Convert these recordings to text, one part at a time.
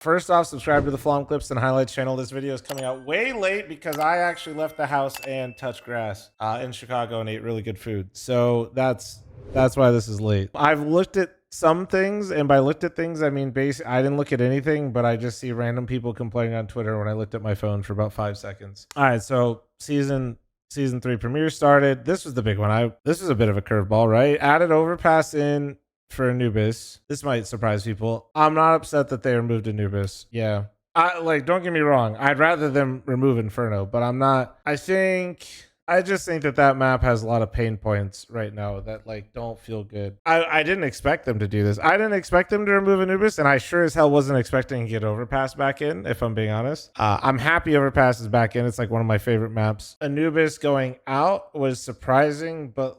First off, subscribe to the fl0m Clips and Highlights channel. This video is coming out way late because I actually left the house and touched grass in Chicago and ate really good food. So that's why this is late. I've looked at some things, and by looked at things, I mean basically I didn't look at anything, but I just see random people complaining on Twitter when I looked at my phone for about 5 seconds. All right, so season 3 premiere started. This was the big one. This was a bit of a curveball, right? Added overpass in for Anubis. This might surprise people. I'm not upset that they removed Anubis. Yeah. Don't get me wrong. I'd rather them remove Inferno, but I'm not. I just think that map has a lot of pain points right now that don't feel good. I didn't expect them to do this. I didn't expect them to remove Anubis, and I sure as hell wasn't expecting to get Overpass back in, if I'm being honest. I'm happy Overpass is back in. It's one of my favorite maps. Anubis going out was surprising, but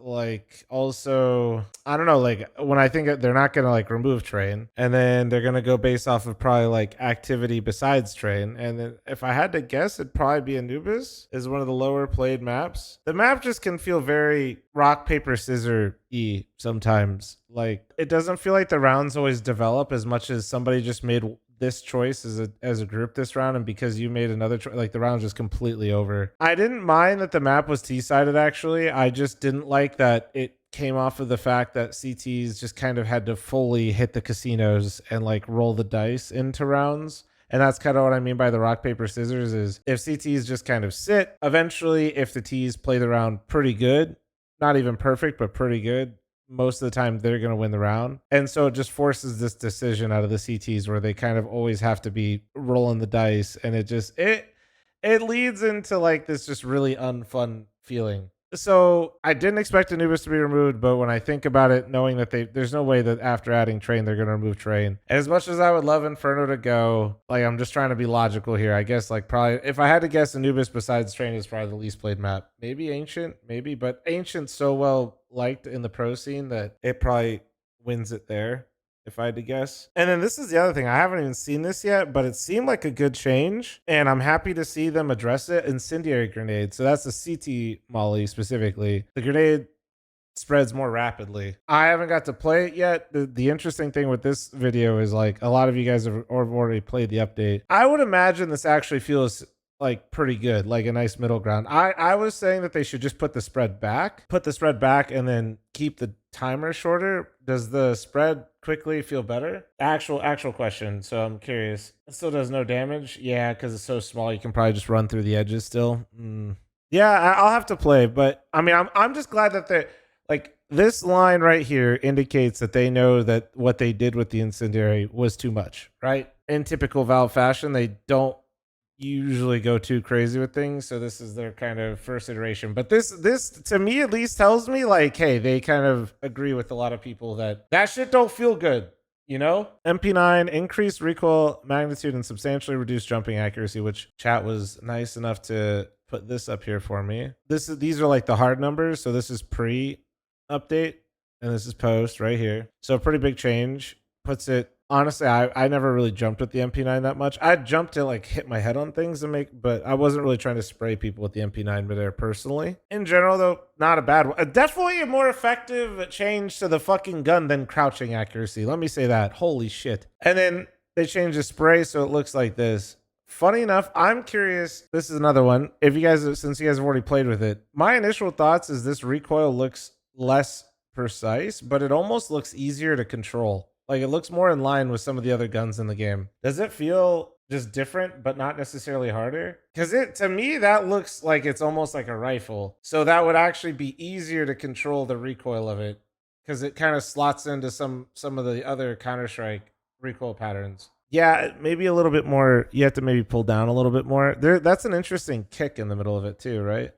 also, I don't know, when I think they're not gonna remove Train, and then they're gonna go based off of probably activity besides Train, and then if I had to guess, it'd probably be Anubis is one of the lower played maps. The map just can feel very rock, paper, scissor-y sometimes. It doesn't feel like the rounds always develop as much as somebody just made this choice as a group this round, and because you made another choice, the round's just completely over. I didn't mind that the map was T-sided, actually. I just didn't like that it came off of the fact that CTs just kind of had to fully hit the casinos and roll the dice into rounds. And that's kind of what I mean by the rock, paper, scissors is if CTs just kind of sit, eventually if the Ts play the round pretty good, not even perfect, but pretty good, most of the time they're going to win the round. And so it just forces this decision out of the CTs where they kind of always have to be rolling the dice. And it leads into this just really unfun feeling. So I didn't expect Anubis to be removed, but when I think about it, knowing that there's no way that after adding Train, they're going to remove Train. And as much as I would love Inferno to go, I'm just trying to be logical here. I guess probably if I had to guess, Anubis besides Train is probably the least played map. Maybe Ancient, maybe, but Ancient's so well liked in the pro scene that it probably wins it there, if I had to guess. And then this is the other thing. I haven't even seen this yet, but it seemed like a good change, and I'm happy to see them address it. Incendiary grenade. So that's the CT molly specifically. The grenade spreads more rapidly. I haven't got to play it yet. The interesting thing with this video is a lot of you guys have already played the update. I would imagine this actually feels pretty good, a nice middle ground. I was saying that they should just put the spread back, and then keep the timer shorter. Does the spread quickly feel better? Actual question. So I'm curious. It still does no damage. Yeah, because it's so small, you can probably just run through the edges still. Yeah, I'll have to play, but I mean, I'm just glad that they're this line right here indicates that they know that what they did with the Incendiary was too much, right? In typical Valve fashion, they don't usually go too crazy with things, so this is their kind of first iteration. But this to me at least tells me hey, they kind of agree with a lot of people that shit don't feel good, you know? MP9 increased recoil magnitude and substantially reduced jumping accuracy, which chat was nice enough to put this up here for me. These are the hard numbers, so this is pre-update and this is post right here. So a pretty big change. Puts it, honestly, I never really jumped with the MP9 that much. I jumped to hit my head on things but I wasn't really trying to spray people with the MP9 midair personally. In general though, not a bad one. Definitely a more effective change to the fucking gun than crouching accuracy. Let me say that. Holy shit. And then they changed the spray so it looks like this. Funny enough, I'm curious. This is another one. Since you guys have already played with it, my initial thoughts is this recoil looks less precise, but it almost looks easier to control. It looks more in line with some of the other guns in the game. Does it feel just different, but not necessarily harder? Because to me, that looks like it's almost like a rifle. So that would actually be easier to control the recoil of it, because it kind of slots into some of the other Counter-Strike recoil patterns. Yeah, maybe a little bit more. You have to maybe pull down a little bit more. That's an interesting kick in the middle of it too, right?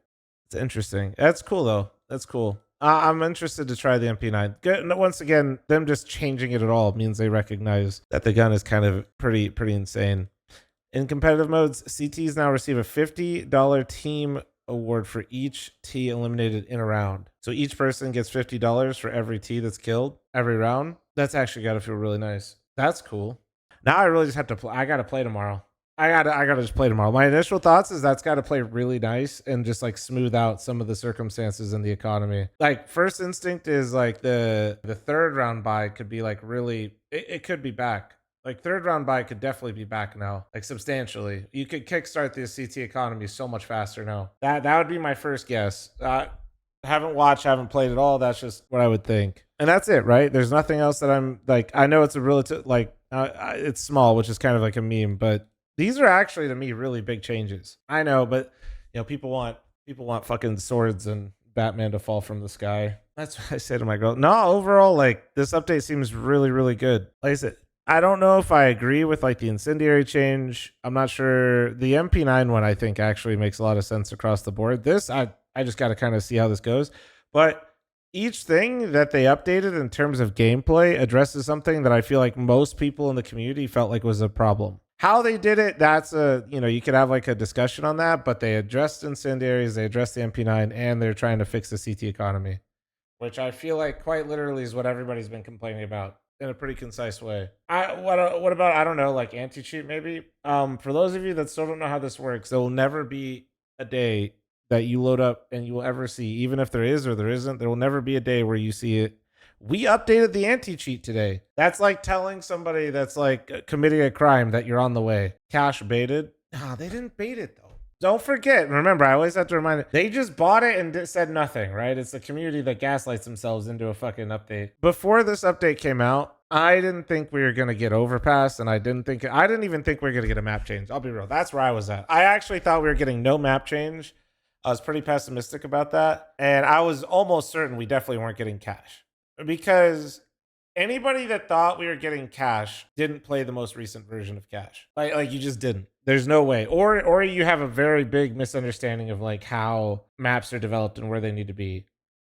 It's interesting. That's cool though. That's cool. I'm interested to try the MP9. Good. Once again, them just changing it at all means they recognize that the gun is kind of pretty insane. In competitive modes, CTs now receive a $50 team award for each T eliminated in a round. So each person gets $50 for every T that's killed every round. That's actually got to feel really nice. That's cool. Now I really just have to play. I got to play tomorrow. I gotta just play tomorrow. My initial thoughts is that's got to play really nice and just smooth out some of the circumstances in the economy. First instinct is the third round buy could be really, it could be back. Like third round buy could definitely be back now, like substantially. You could kickstart the CT economy so much faster now. That would be my first guess. Haven't watched, haven't played at all. That's just what I would think, and that's it, right? There's nothing else that I'm like. I know it's a relative, like it's small, which is kind of like a meme, but these are actually to me really big changes. I know, but people want fucking swords and Batman to fall from the sky. That's what I say to my girl. No, overall, like this update seems really, really good. Like I said, I don't know if I agree with like the Incendiary change. I'm not sure. The MP9 one I think actually makes a lot of sense across the board. This I just got to kind of see how this goes. But each thing that they updated in terms of gameplay addresses something that I feel like most people in the community felt like was a problem. How they did it, that's you could have like a discussion on that, but they addressed incendiaries, they addressed the MP9, and they're trying to fix the CT economy, which I feel like quite literally is what everybody's been complaining about in a pretty concise way. What about, I don't know, like anti-cheat maybe? For those of you that still don't know how this works, there will never be a day that you load up and you will ever see, even if there is or there isn't, there will never be a day where you see it. We updated the anti-cheat today. That's like telling somebody that's like committing a crime that you're on the way. Cash baited. Nah, they didn't bait it though. Don't forget, remember, I always have to remind it, they just bought it and said nothing, right? It's the community that gaslights themselves into a fucking update. Before this update came out, I didn't think we were going to get overpass, and I didn't even think we were going to get a map change. I'll be real. That's where I was at. I actually thought we were getting no map change. I was pretty pessimistic about that. And I was almost certain we definitely weren't getting cash. Because anybody that thought we were getting cash didn't play the most recent version of cash. Like you just didn't. There's no way. Or you have a very big misunderstanding of like how maps are developed and where they need to be.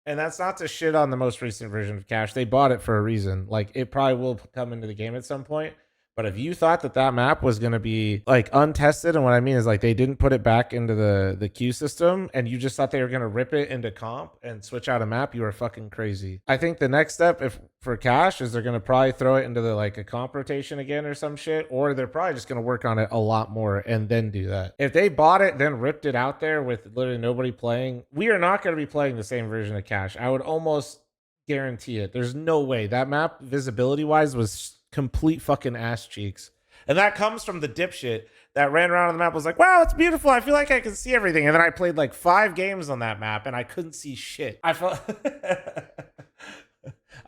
And that's not to shit on the most recent version of cash. They bought it for a reason. Like it probably will come into the game at some point. But if you thought that map was going to be like untested, and what I mean is like they didn't put it back into the queue system, and you just thought they were going to rip it into comp and switch out a map, you are fucking crazy. I think the next step for cash is they're going to probably throw it into like a comp rotation again or some shit, or they're probably just going to work on it a lot more and then do that. If they bought it, then ripped it out there with literally nobody playing, we are not going to be playing the same version of cash. I would almost guarantee it. There's no way. That map visibility wise was complete fucking ass cheeks. And that comes from the dipshit that ran around on the map, was like, wow, it's beautiful, I feel like I can see everything. And then I played like 5 games on that map and I couldn't see shit. I felt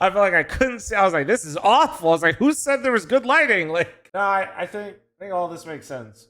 like I couldn't see. I was like, this is awful. I was like, who said there was good lighting? Like, no, I think all this makes sense.